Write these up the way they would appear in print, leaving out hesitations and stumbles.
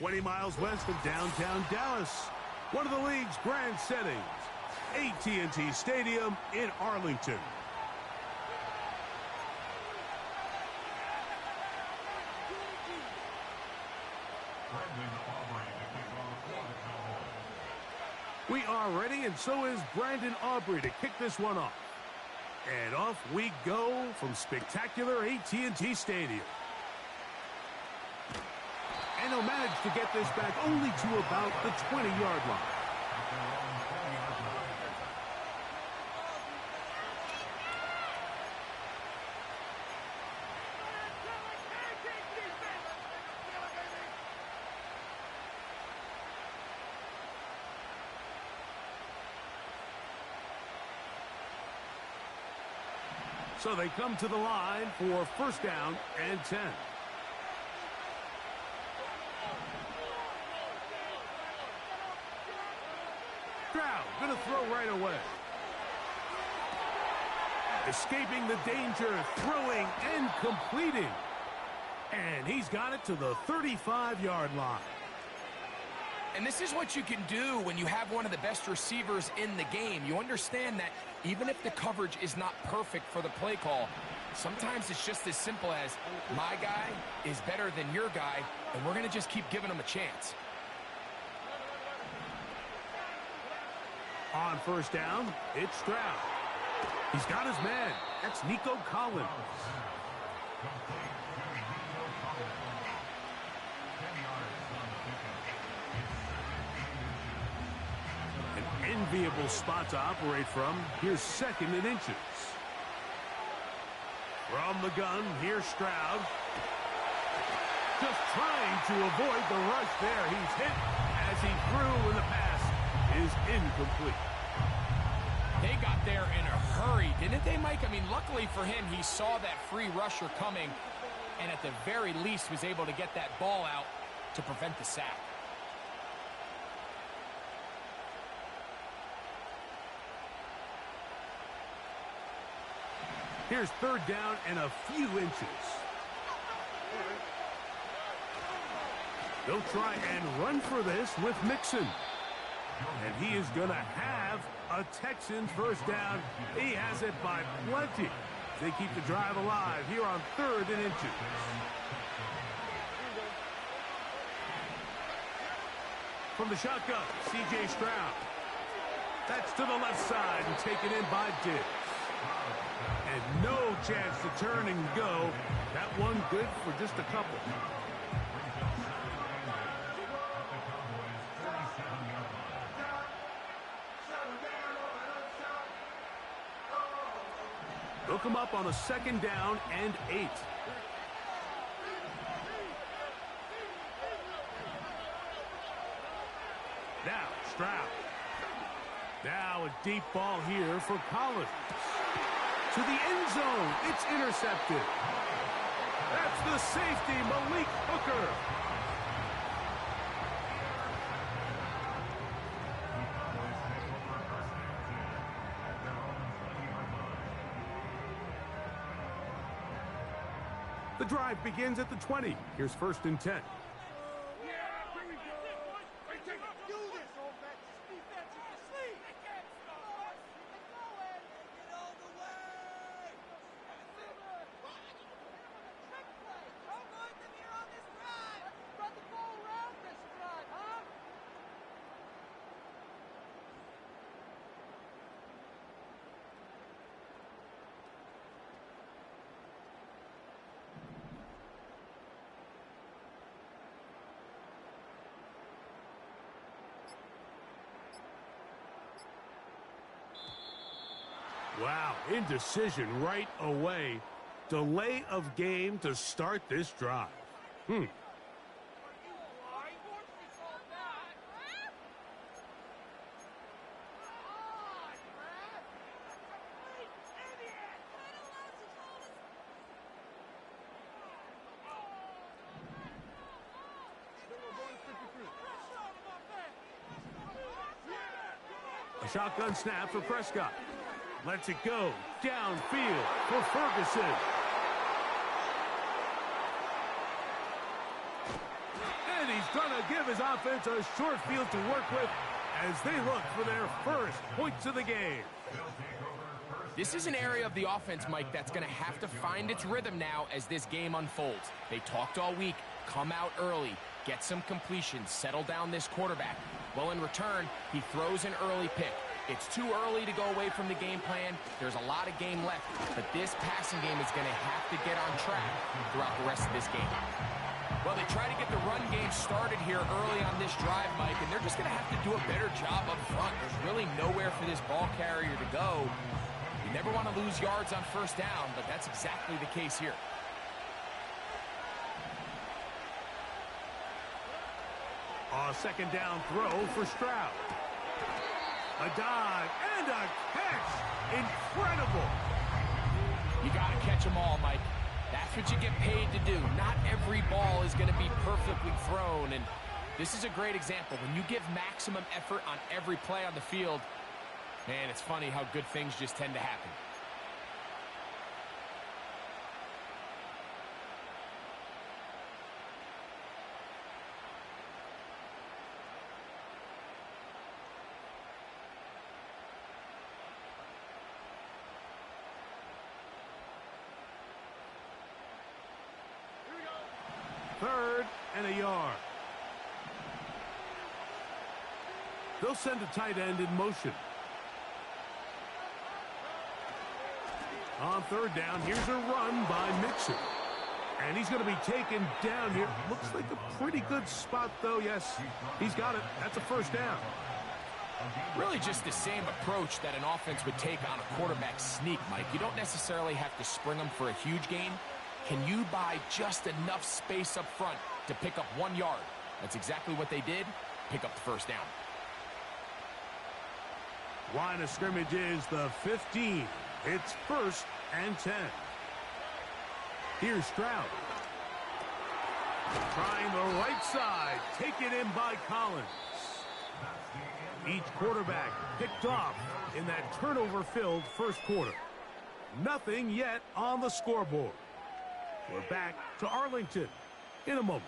20 miles west of downtown Dallas, one of the league's grand settings, AT&T Stadium in Arlington. We are ready, and so is Brandon Aubrey to kick this one off. And off we go from spectacular AT&T Stadium. And he'll manage to get this back only to about the 20-yard line. So they come to the line for first down and 10. Stroud gonna throw right away. Escaping the danger, throwing and completing. And he's got it to the 35-yard line. And this is what you can do when you have one of the best receivers in the game. You understand that even if the coverage is not perfect for the play call, sometimes it's just as simple as my guy is better than your guy, and we're going to just keep giving him a chance. On first down, it's Stroud. He's got his man. That's Nico Collins. Enviable spot to operate from. Here's second and inches. From the gun, here's Stroud. Just trying to avoid the rush there. He's hit as he threw, and the pass is incomplete. They got there in a hurry, didn't they, Mike? I mean, luckily for him, he saw that free rusher coming, and at the very least was able to get that ball out to prevent the sack. Here's third down and a few inches. They'll try and run for this with Mixon. And he is going to have a Texans first down. He has it by plenty. They keep the drive alive here on third and inches. From the shotgun, C.J. Stroud. That's to the left side and taken in by Diggs. And no chance to turn and go. That one good for just a couple. They'll come up on a second down and 8. Now, Stroud. Now a deep ball here for Collins. To the end zone. It's intercepted. That's the safety, Malik Hooker. The drive begins at the 20. Here's first and 10. Wow, indecision right away. Delay of game to start this drive. A shotgun snap for Prescott. Lets it go downfield for Ferguson. And he's going to give his offense a short field to work with as they look for their first points of the game. This is an area of the offense, Mike, that's going to have to find its rhythm now as this game unfolds. They talked all week, come out early, get some completions, settle down this quarterback. Well, in return, he throws an early pick. It's too early to go away from the game plan. There's a lot of game left, but this passing game is going to have to get on track throughout the rest of this game. Well, they try to get the run game started here early on this drive, Mike, and they're just going to have to do a better job up front. There's really nowhere for this ball carrier to go. You never want to lose yards on first down, but that's exactly the case here. A second down throw for Stroud. A dive and a catch. Incredible. You got to catch them all, Mike. That's what you get paid to do. Not every ball is going to be perfectly thrown, and this is a great example. When you give maximum effort on every play on the field, man, it's funny how good things just tend to happen. Third and a yard. They'll send a tight end in motion. On third down, here's a run by Mixon. And he's going to be taken down here. Looks like a pretty good spot, though. Yes, he's got it. That's a first down. Really just the same approach that an offense would take on a quarterback sneak, Mike. You don't necessarily have to spring them for a huge gain. Can you buy just enough space up front to pick up 1 yard? That's exactly what they did. Pick up the first down. Line of scrimmage is the 15. It's 1st and 10. Here's Stroud. Trying the right side. Taken in by Collins. Each quarterback picked off in that turnover-filled first quarter. Nothing yet on the scoreboard. We're back to Arlington in a moment.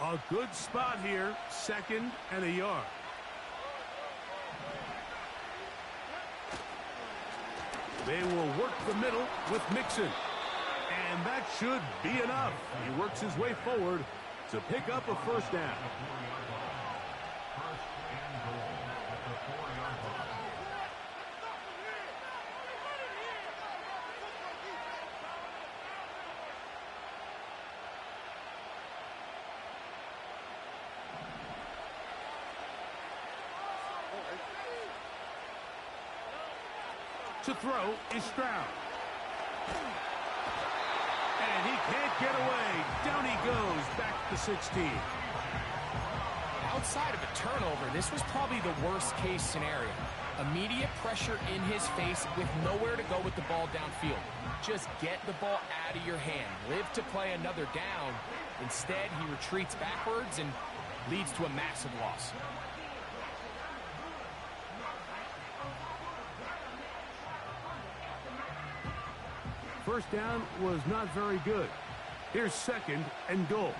A good spot here, 2nd and a yard. They will work the middle with Mixon. And that should be enough. He works his way forward to pick up a first down. To throw is Stroud. And he can't get away. Down he goes, back to 16. Outside of a turnover, this was probably the worst-case scenario. Immediate pressure in his face with nowhere to go with the ball downfield. Just get the ball out of your hand. Live to play another down. Instead, he retreats backwards and leads to a massive loss. First down was not very good. Here's 2nd and goal.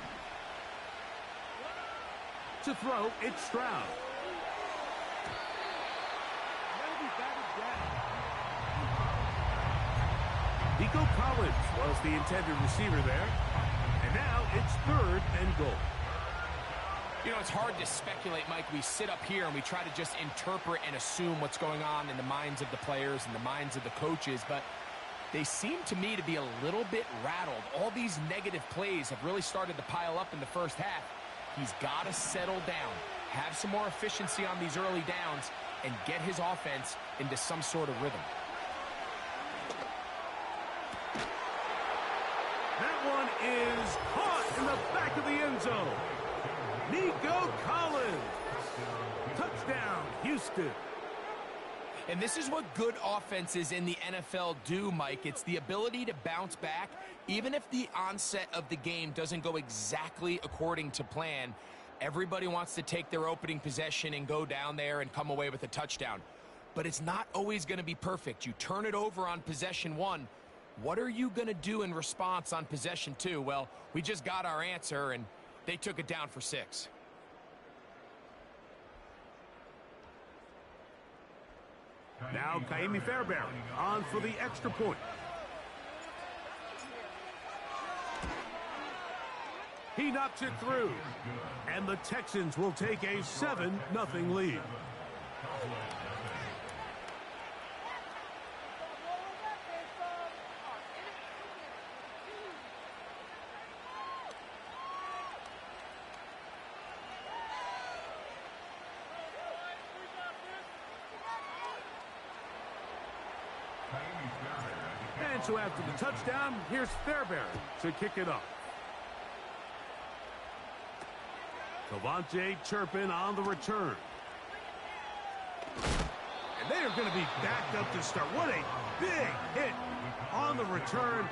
To throw, it's Stroud. Nico Collins was the intended receiver there. And now it's 3rd and goal. You know, it's hard to speculate, Mike. We sit up here and we try to just interpret and assume what's going on in the minds of the players and the minds of the coaches, but they seem to me to be a little bit rattled. All these negative plays have really started to pile up in the first half. He's got to settle down, have some more efficiency on these early downs, and get his offense into some sort of rhythm. That one is caught in the back of the end zone. Nico Collins. Touchdown, Houston. And this is what good offenses in the NFL do, Mike. It's the ability to bounce back, even if the onset of the game doesn't go exactly according to plan. Everybody wants to take their opening possession and go down there and come away with a touchdown. But it's not always going to be perfect. You turn it over on possession 1. What are you going to do in response on possession 2? Well, we just got our answer, and they took it down for 6. Now Kaimi Fairbairn on for the extra point. He knocks it through, and the Texans will take a 7-0 lead. And so after the touchdown, here's Fairbairn to kick it off. Devontae Turpin on the return. And they are going to be backed up to start. What a big hit on the return.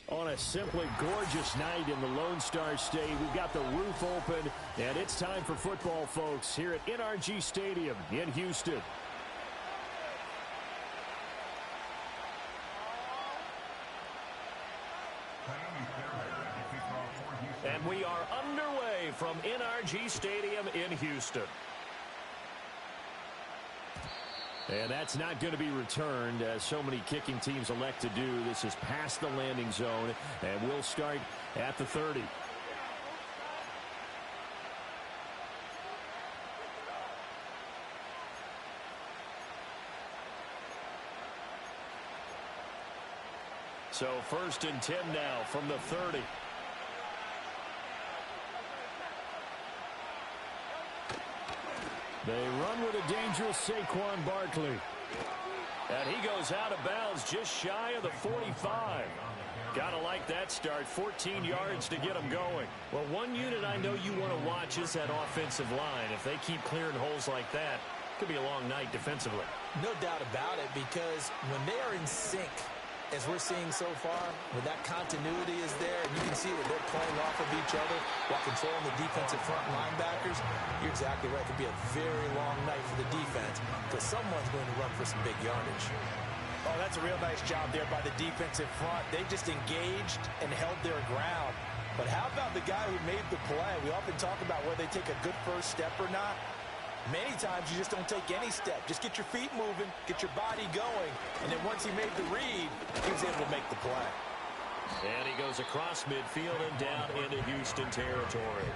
On a simply gorgeous night in the Lone Star State, we've got the roof open, and it's time for football, folks, here at NRG Stadium in Houston. And we are underway from NRG Stadium in Houston. And that's not going to be returned, as so many kicking teams elect to do. This is past the landing zone, and we'll start at the 30. So 1st and 10 now from the 30. They run with a dangerous Saquon Barkley. And he goes out of bounds just shy of the 45. Gotta like that start. 14 yards to get him going. Well, one unit I know you want to watch is that offensive line. If they keep clearing holes like that, it could be a long night defensively. No doubt about it, because when they are in sync, as we're seeing so far, when that continuity is there, and you can see that they're playing off of each other while controlling the defensive front linebackers, you're exactly right. It could be a very long night for the defense because someone's going to run for some big yardage. Oh, that's a real nice job there by the defensive front. They just engaged and held their ground. But how about the guy who made the play? We often talk about whether they take a good first step or not. Many times you just don't take any step. Just get your feet moving, get your body going, and then once he made the read, he was able to make the play. And he goes across midfield and down into Houston territory.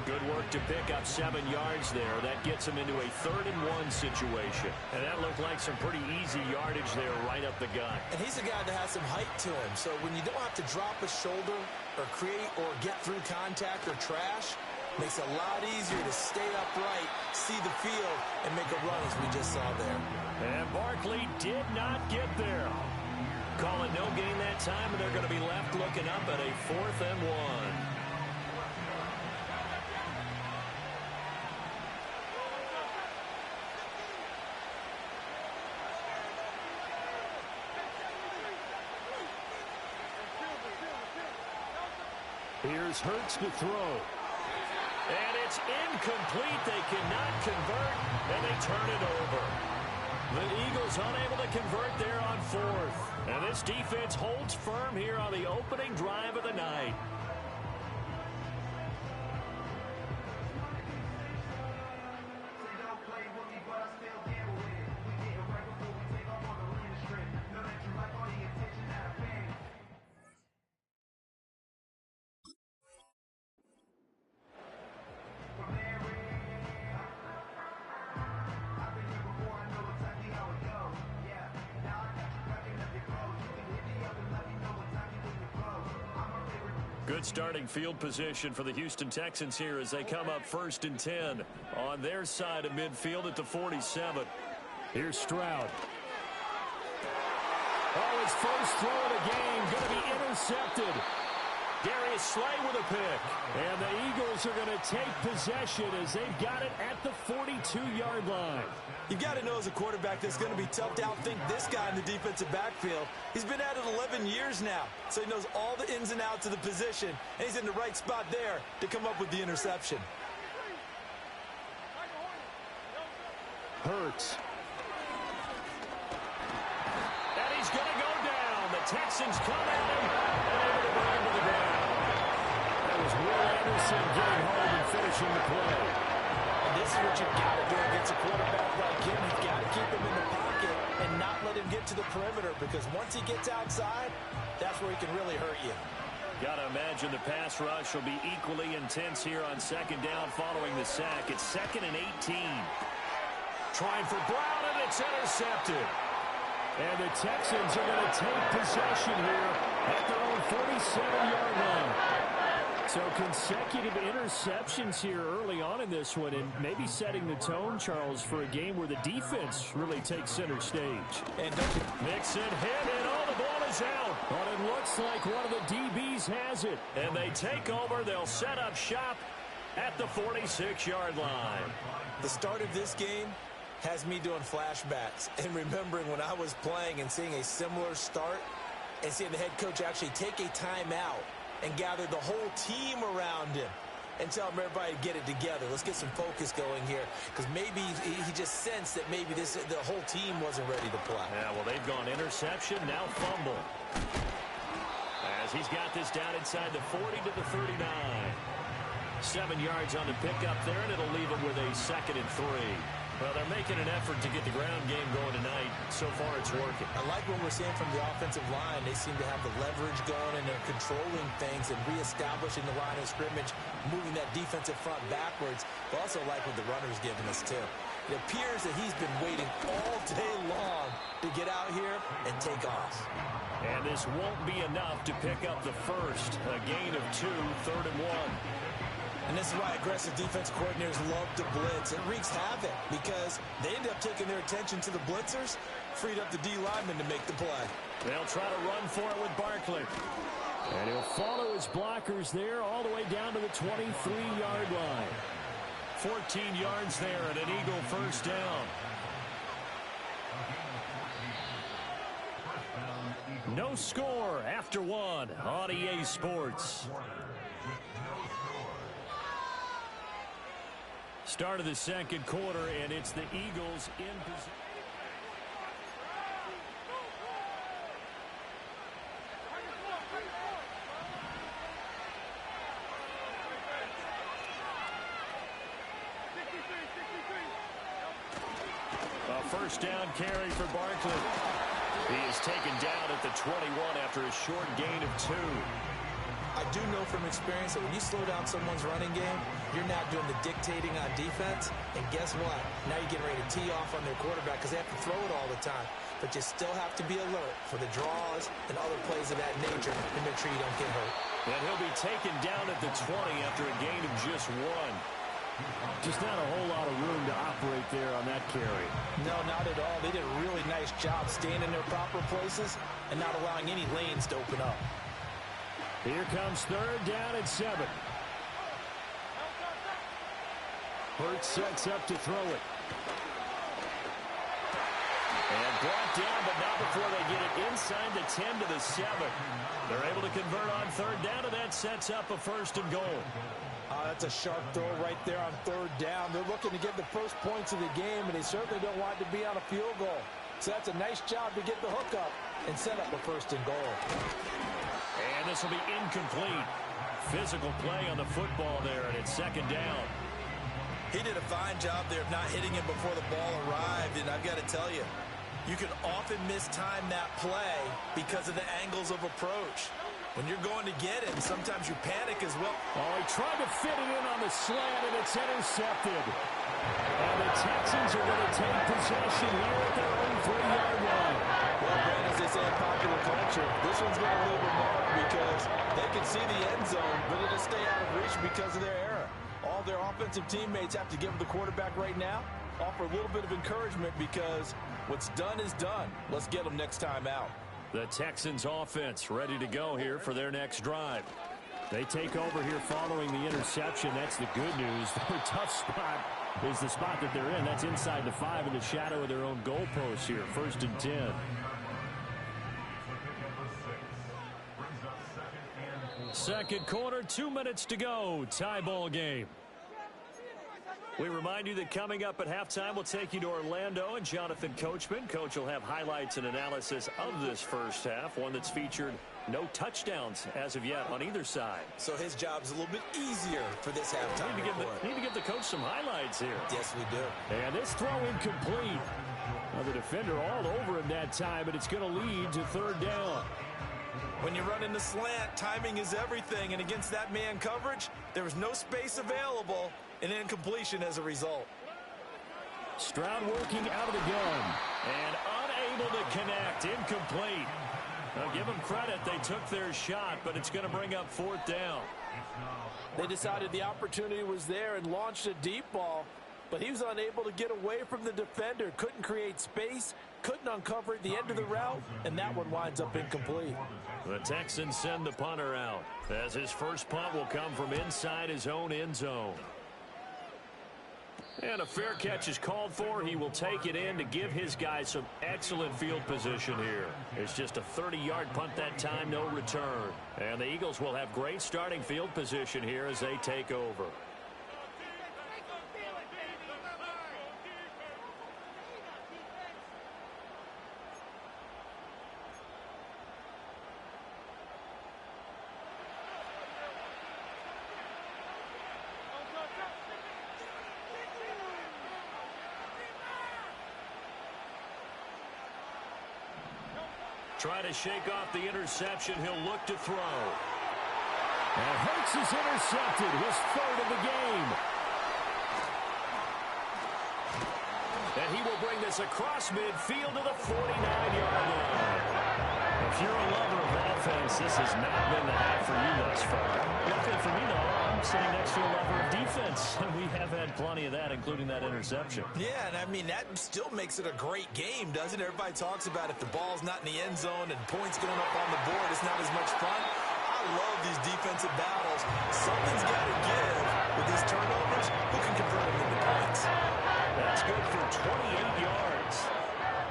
Good work to pick up 7 yards there. That gets him into a 3rd and 1 situation. And that looked like some pretty easy yardage there right up the gut. And he's a guy that has some height to him, so when you don't have to drop a shoulder or create or get through contact or trash, makes it a lot easier to stay upright, see the field, and make a run as we just saw there. And Barkley did not get there. Call it no gain that time, and they're going to be left looking up at a 4th and 1. Here's Hurts to throw. And it's incomplete. They cannot convert, and they turn it over. The Eagles unable to convert there on fourth. And this defense holds firm here on the opening drive of the night. Good starting field position for the Houston Texans here as they come up 1st and 10 on their side of midfield at the 47. Here's Stroud. Oh, his first throw of the game going to be intercepted. Darius Slay with a pick. And the Eagles are going to take possession as they've got it at the 42-yard line. You've got to know as a quarterback that's going to be tough to outthink this guy in the defensive backfield. He's been at it 11 years now, so he knows all the ins and outs of the position, and he's in the right spot there to come up with the interception. Hurts. And he's going to go down. The Texans come at him and able to bring him to the ground. That was Will Anderson getting home and finishing the play. And this is what you've got to do against a quarterback like him. You've got to keep him in the pocket and not let him get to the perimeter, because once he gets outside, that's where he can really hurt you. Got to imagine the pass rush will be equally intense here on 2nd down following the sack. It's 2nd and 18. Trying for Brown, and it's intercepted. And the Texans are going to take possession here at their own 47-yard line. So consecutive interceptions here early on in this one, and maybe setting the tone, Charles, for a game where the defense really takes center stage. And Mixon hit, and all the ball is out. But it looks like one of the DBs has it. And they take over. They'll set up shop at the 46-yard line. the start of this game has me doing flashbacks and remembering when I was playing and seeing a similar start and seeing the head coach actually take a timeout and gather the whole team around him and tell everybody to get it together. Let's get some focus going here, because maybe he just sensed that maybe the whole team wasn't ready to play. Yeah, well, they've gone interception, now fumble. As he's got this down inside the 40 to the 39. 7 yards on the pickup there, and it'll leave him with a 2nd and 3. Well, they're making an effort to get the ground game going tonight. So far, it's working. I like what we're seeing from the offensive line. They seem to have the leverage going, and they're controlling things and reestablishing the line of scrimmage, moving that defensive front backwards. But also like what the runner's giving us, too. It appears that he's been waiting all day long to get out here and take off. And this won't be enough to pick up the first. A gain of 2, 3rd and 1. And this is why aggressive defense coordinators love to blitz. It wreaks havoc because they end up taking their attention to the blitzers, freed up the D linemen to make the play. They'll try to run for it with Barkley. And he'll follow his blockers there all the way down to the 23-yard line. 14 yards there and an Eagle first down. No score after 1 on EA Sports. Start of the second quarter, and it's the Eagles in position. A first down carry for Barkley. He is taken down at the 21 after a short gain of 2. I do know from experience that when you slow down someone's running game, you're not doing the dictating on defense. And guess what? Now you're getting ready to tee off on their quarterback because they have to throw it all the time. But you still have to be alert for the draws and other plays of that nature to make sure you don't get hurt. And he'll be taken down at the 20 after a gain of just 1. Just not a whole lot of room to operate there on that carry. No, not at all. They did a really nice job staying in their proper places and not allowing any lanes to open up. Here comes 3rd down and 7. Hurts sets up to throw it. And brought down, but not before they get it inside the 10 to the 7. They're able to convert on third down, and that sets up a 1st and goal. That's a sharp throw right there on third down. They're looking to get the first points of the game, and they certainly don't want it to be on a field goal. So that's a nice job to get the hook up and set up a 1st and goal. And this will be incomplete. Physical play on the football there, and it's 2nd down. He did a fine job there of not hitting him before the ball arrived, and I've got to tell you, you can often mistime that play because of the angles of approach. When you're going to get it, sometimes you panic as well. Oh, he tried to fit it in on the slant, and it's intercepted. And the Texans are going to take possession here at their own 3-yard line. Well, Brent, as they say in popular culture, this one's going to leave a mark because they can see the end zone, but it'll stay out of reach because of their error. All their offensive teammates have to give the quarterback right now, offer a little bit of encouragement because what's done is done. Let's get them next time out. The Texans offense ready to go here for their next drive. They take over here following the interception. That's the good news. Their tough spot is the spot that they're in. That's inside the 5 in the shadow of their own goalpost here. 1st and 10. Second quarter, 2 minutes to go. Tie ball game. We remind you that coming up at halftime, we'll take you to Orlando and Jonathan Coachman. Coach will have highlights and analysis of this first half, one that's featured no touchdowns as of yet on either side. So his job's a little bit easier for this halftime. Need to give the coach some highlights here. Yes, we do. And this throw incomplete. Well, the defender all over him that time, but it's going to lead to 3rd down. When you run in the slant, timing is everything, and against that man coverage, there was no space available, and incompletion as a result. Stroud working out of the gun, and unable to connect, incomplete. Now give them credit, they took their shot, but it's going to bring up 4th down. They decided the opportunity was there and launched a deep ball, but he was unable to get away from the defender, couldn't create space, couldn't uncover at the end of the route, and that one winds up incomplete. The Texans send the punter out, as his first punt will come from inside his own end zone. And a fair catch is called for. He will take it in to give his guys some excellent field position here. It's just a 30-yard punt that time, no return. And the Eagles will have great starting field position here as they take over. Trying to shake off the interception. He'll look to throw. And Hurts is intercepted, his 3rd of the game. And he will bring this across midfield to the 49-yard line. If you're a lover of offense, this has not been the half for you thus far. Luckily for me, though, I'm sitting next to a lover of defense, and we have had plenty of that, including that interception. Yeah, and I mean, that still makes it a great game, doesn't it? Everybody talks about if the ball's not in the end zone and points going up on the board, it's not as much fun. I love these defensive battles. Something's got to give with these turnovers. Who can convert them into points? That's good for 28 yards.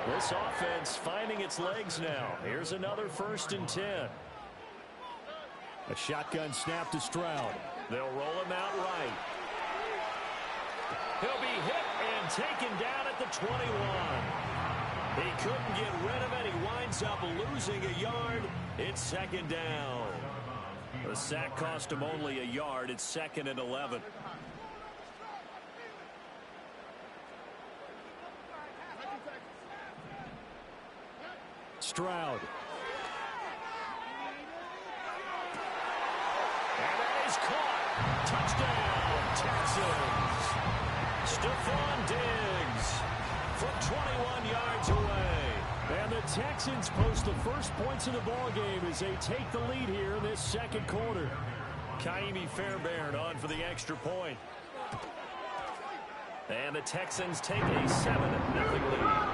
This offense finding its legs now. Here's another 1st and 10. A shotgun snap to Stroud. They'll roll him out right. He'll be hit and taken down at the 21. He couldn't get rid of it. He winds up losing a yard. It's 2nd down. The sack cost him only a yard. It's 2nd and 11. Stroud. And that is caught. Touchdown, Texans. Stephon Diggs from 21 yards away. And the Texans post the first points of the ball game as they take the lead here in this 2nd quarter. Kaimi Fairbairn on for the extra point. And the Texans take a 7-0 lead.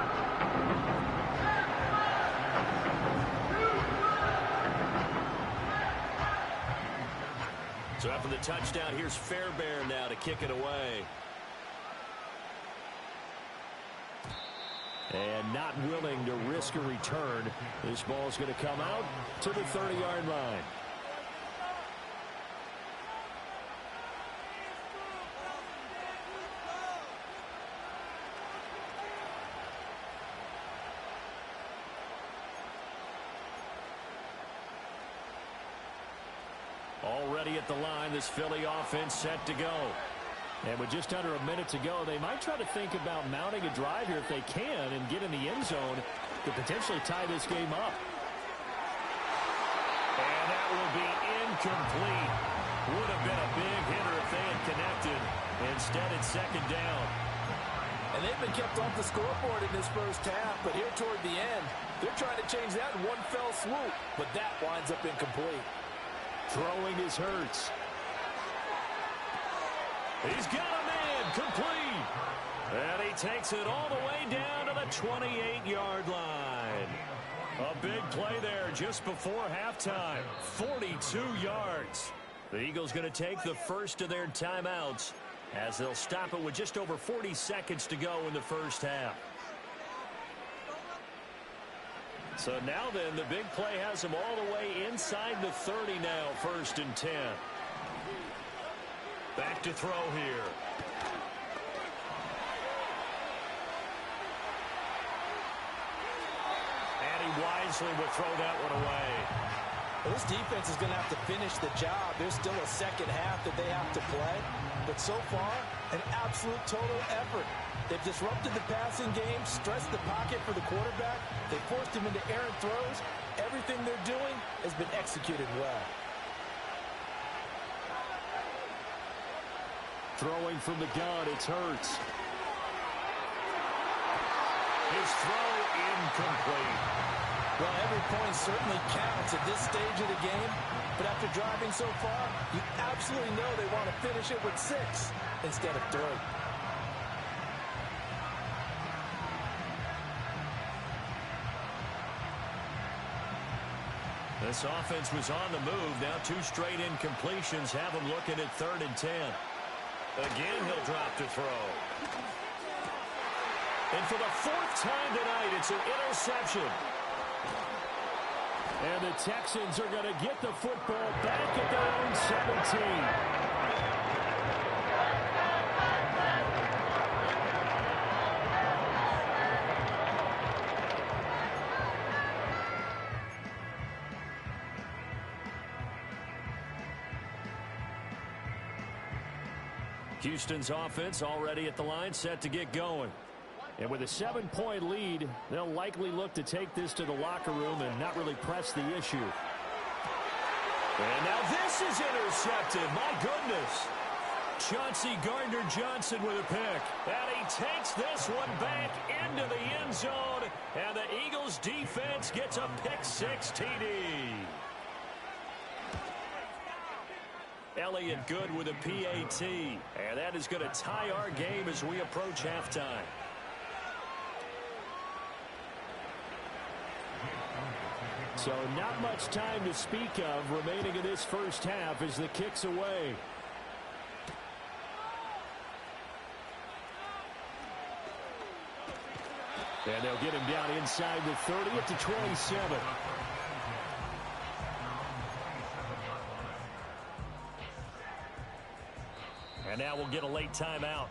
So after the touchdown, here's Fairbairn now to kick it away. And not willing to risk a return. This ball is going to come out to the 30-yard line. Already at the line, this Philly offense set to go. And with just under a minute to go, they might try to think about mounting a drive here if they can and get in the end zone to potentially tie this game up. And that will be incomplete. Would have been a big hitter if they had connected. Instead, it's second down. And they've been kept off the scoreboard in this first half, but here toward the end, they're trying to change that in one fell swoop. But that winds up incomplete. Throwing is Hurts. He's got a man complete. And he takes it all the way down to the 28-yard line. A big play there just before halftime. 42 yards. The Eagles going to take the first of their timeouts as they'll stop it with just over 40 seconds to go in the first half. So now then, the big play has him all the way inside the 30 now, 1st and 10. Back to throw here. And he wisely will throw that one away. Well, this defense is going to have to finish the job. There's still a second half that they have to play. But so far, an absolute total effort. They've disrupted the passing game, stressed the pocket for the quarterback. They forced him into errant throws. Everything they're doing has been executed well. Throwing from the gun, it's Hurts. His throw incomplete. Well, every point certainly counts at this stage of the game. But after driving so far, you absolutely know they want to finish it with 6 instead of 3. This offense was on the move. Now 2 straight incompletions have him looking at 3rd and 10. Again, he'll drop to throw. And for the 4th time tonight, it's an interception. And the Texans are going to get the football back at their own 17. Houston's offense already at the line, set to get going. And with a 7-point lead, they'll likely look to take this to the locker room and not really press the issue. And now this is intercepted. My goodness. Chauncey Gardner-Johnson with a pick. And he takes this one back into the end zone. And the Eagles defense gets a pick-6 TD. Elliott good with a PAT. And that is going to tie our game as we approach halftime. So not much time to speak of remaining in this first half as the kick's away. And they'll get him down inside the 30 at the 27. And now we'll get a late timeout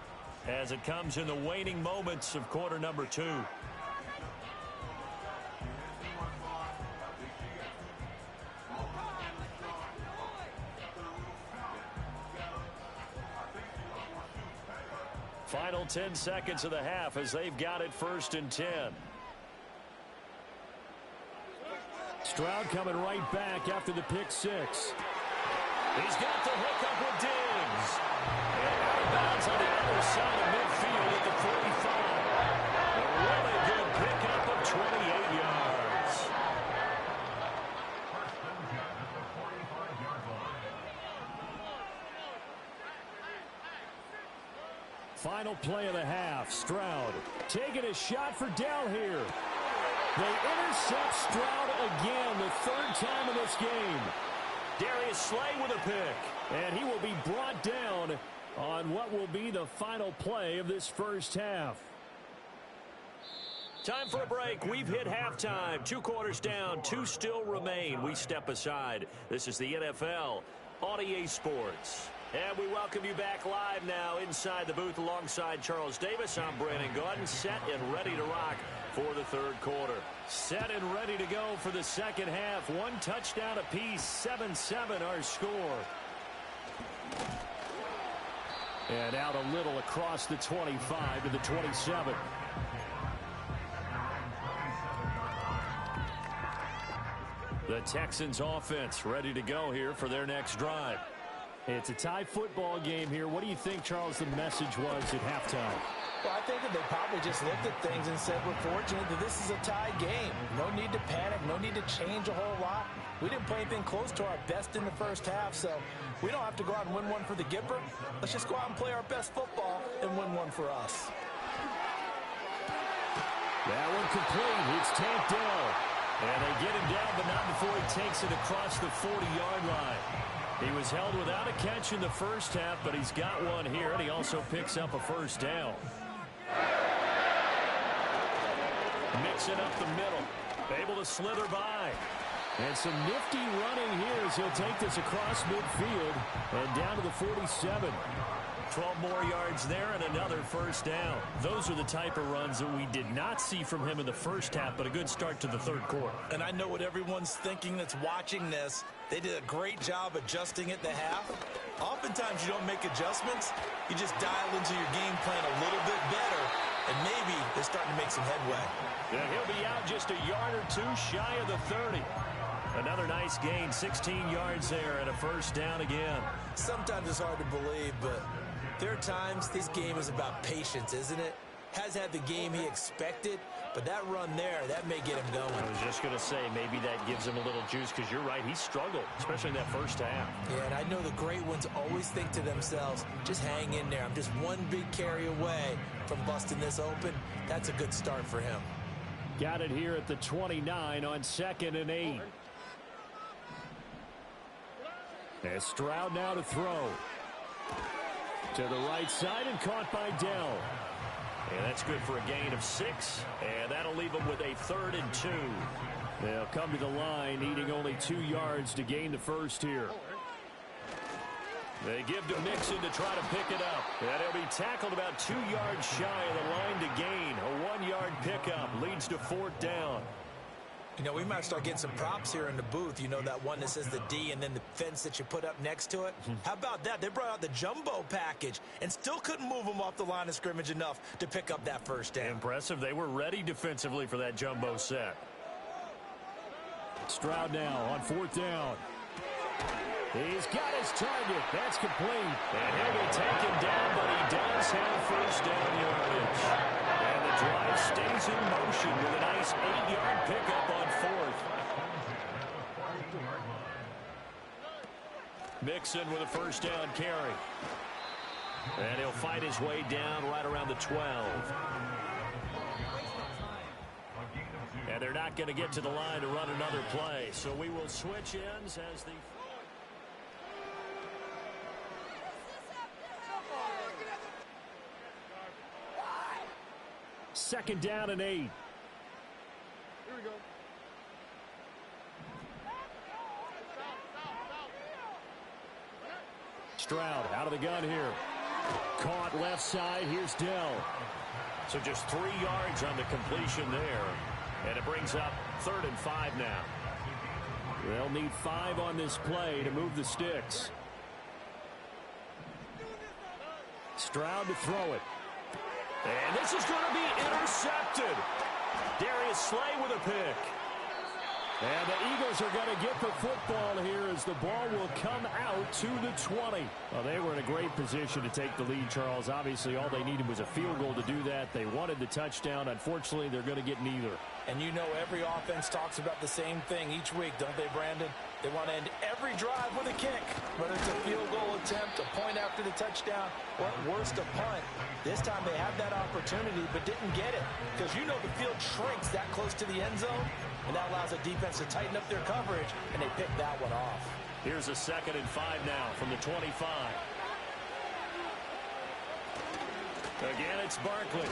as it comes in the waning moments of quarter number 2. Final 10 seconds of the half as they've got it 1st and 10. Stroud coming right back after the pick-6. He's got the hookup with Diggs. And out of bounds on the other side of midfield at the 45. A really good pickup of 28 yards. Final play of the half. Stroud taking a shot for Dell here. They intercept Stroud again, the 3rd time in this game. Darius Slay with a pick. And he will be brought down on what will be the final play of this first half. Time for a break. We've hit halftime. 2 quarters down. 2 still remain. We step aside. This is the NFL on EA Sports. And we welcome you back live now inside the booth alongside Charles Davis. I'm Brandon Gaudin, set and ready to rock for the third quarter. Set and ready to go for the second half. 1 touchdown apiece. 7-7 our score. And out a little across the 25 to the 27. The Texans offense ready to go here for their next drive. It's a tie football game here. What do you think, Charles, the message was at halftime? Well, I think that they probably just looked at things and said, we're fortunate that this is a tie game. No need to panic. No need to change a whole lot. We didn't play anything close to our best in the first half, so we don't have to go out and win one for the Gipper. Let's just go out and play our best football and win one for us. That one complete. It's tanked down. And they get him down, but not before he takes it across the 40-yard line. He was held without a catch in the first half, but he's got one here, and he also picks up a first down. Mixing up the middle. Able to slither by. And some nifty running here as he'll take this across midfield and down to the 47. 12 more yards there and another first down. Those are the type of runs that we did not see from him in the first half, but a good start to the third quarter. And I know what everyone's thinking that's watching this. They did a great job adjusting at the half. Oftentimes you don't make adjustments. You just dial into your game plan a little bit better, and maybe they're starting to make some headway. Yeah, he'll be out just a yard or two shy of the 30. Another nice gain, 16 yards there and a first down again. Sometimes it's hard to believe, but there are times this game is about patience, isn't it? Has had the game he expected, but that run there, that may get him going. I was just going to say, maybe that gives him a little juice, because you're right, he struggled, especially in that first half. Yeah, and I know the great ones always think to themselves, just hang in there. I'm just one big carry away from busting this open. That's a good start for him. Got it here at the 29 on 2nd and 8. As Stroud now to throw. To the right side and caught by Dell. And that's good for a gain of 6. And that'll leave them with a 3rd and 2. They'll come to the line, needing only 2 yards to gain the first here. They give to Mixon to try to pick it up. And he'll be tackled about 2 yards shy of the line to gain. A 1-yard pickup leads to 4th down. You know, we might start getting some props here in the booth. You know, that one that says the D and then the fence that you put up next to it? How about that? They brought out the jumbo package and still couldn't move them off the line of scrimmage enough to pick up that first down. Impressive. They were ready defensively for that jumbo set. Stroud now on 4th down. He's got his target. That's complete. And he'll be taken down, but he does have first down yardage. And the drive stays in motion with a nice 8-yard pickup on 4th. Mixon with a first down carry. And he'll fight his way down right around the 12. And they're not going to get to the line to run another play. So we will switch ends as the... Second down and 8. Here we go. Stroud out of the gun here. Caught left side. Here's Dell. So just 3 yards on the completion there. And it brings up 3rd and 5 now. They'll need 5 on this play to move the sticks. Stroud to throw it. And this is going to be intercepted. Darius Slay with a pick. And the Eagles are going to get the football here as the ball will come out to the 20. Well, they were in a great position to take the lead, Charles. Obviously, all they needed was a field goal to do that. They wanted the touchdown. Unfortunately, they're going to get neither. And you know every offense talks about the same thing each week, don't they, Brandon? They want to end every drive with a kick, whether it's a field goal attempt, a point after the touchdown, or at worst, a punt. This time they had that opportunity but didn't get it because you know the field shrinks that close to the end zone, and that allows the defense to tighten up their coverage, and they picked that one off. Here's a 2nd and 5 now from the 25. Again, it's Barkley.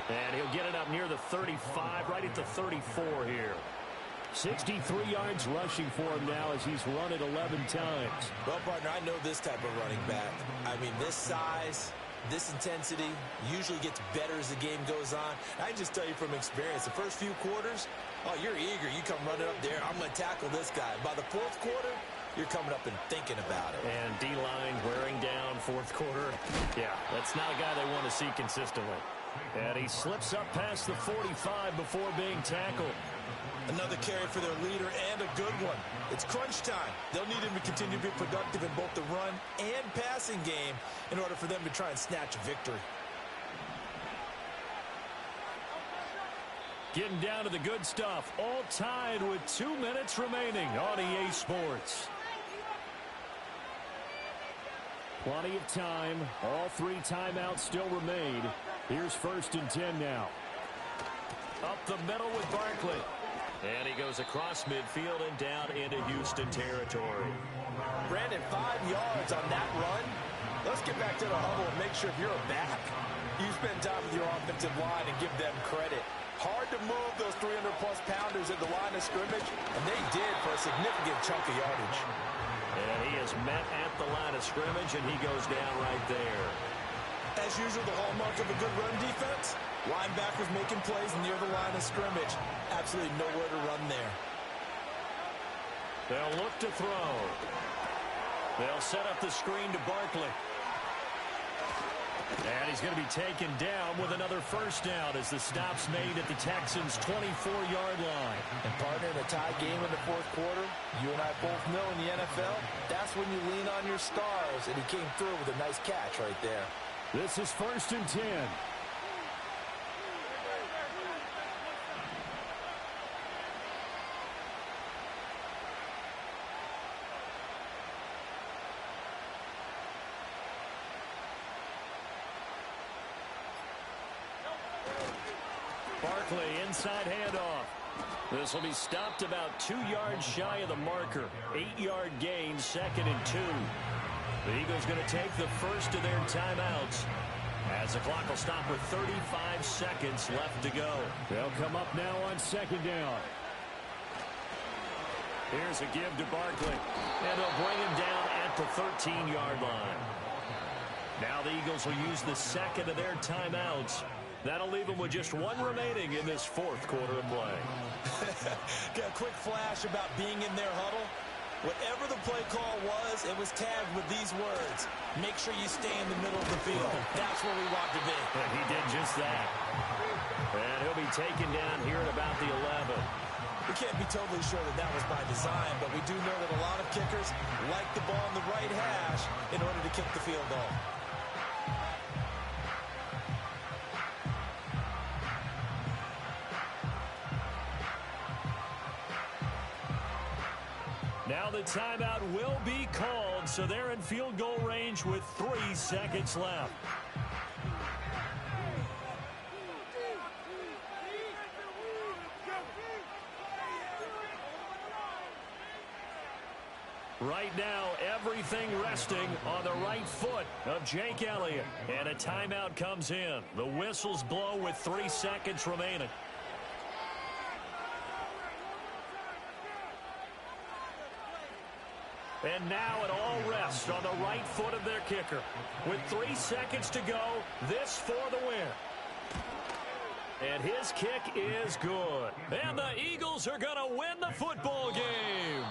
And he'll get it up near the 35, right at the 34 here. 63 yards rushing for him now as he's run it 11 times. Well, partner, I know this type of running back. I mean, this size, this intensity usually gets better as the game goes on. I can just tell you from experience, the first few quarters, oh, you're eager. You come running up there, I'm going to tackle this guy. By the fourth quarter, you're coming up and thinking about it. And D-line wearing down fourth quarter. Yeah, that's not a guy they want to see consistently. And he slips up past the 45 before being tackled. Another carry for their leader and a good one. It's crunch time. They'll need him to continue to be productive in both the run and passing game in order for them to try and snatch a victory. Getting down to the good stuff. All tied with 2 minutes remaining on EA Sports. Plenty of time. All 3 timeouts still remain. Here's 1st and 10 now. Up the middle with Barkley. And he goes across midfield and down into Houston territory. Brandon, 5 yards on that run. Let's get back to the huddle and make sure if you're a back, you spend time with your offensive line and give them credit. Hard to move those 300-plus pounders at the line of scrimmage, and they did for a significant chunk of yardage. And he is met at the line of scrimmage, and he goes down right there. As usual, the hallmark of a good run defense, linebackers making plays near the line of scrimmage. Absolutely nowhere to run there. They'll look to throw. They'll set up the screen to Barkley. And he's going to be taken down with another first down as the stop's made at the Texans' 24-yard line. And partner, in a tie game in the fourth quarter, you and I both know in the NFL, that's when you lean on your stars, and he came through with a nice catch right there. This is 1st and 10. Barkley, inside handoff. This will be stopped about 2 yards shy of the marker. 8-yard gain, 2nd and 2. The Eagles going to take the first of their timeouts as the clock will stop with 35 seconds left to go. They'll come up now on 2nd down. Here's a give to Barkley. And they'll bring him down at the 13-yard line. Now the Eagles will use the second of their timeouts. That'll leave them with just 1 remaining in this fourth quarter of play. Got a quick flash about being in their huddle. Whatever the play call was, it was tagged with these words. Make sure you stay in the middle of the field. That's where we want to be. And he did just that. And he'll be taken down here at about the 11. We can't be totally sure that that was by design, but we do know that a lot of kickers like the ball on the right hash in order to kick the field goal. Now the timeout will be called, so they're in field goal range with 3 seconds left. Right now, everything resting on the right foot of Jake Elliott. And a timeout comes in. The whistles blow with 3 seconds remaining. And now it all rests on the right foot of their kicker. With 3 seconds to go, this for the win. And his kick is good. And the Eagles are going to win the football game.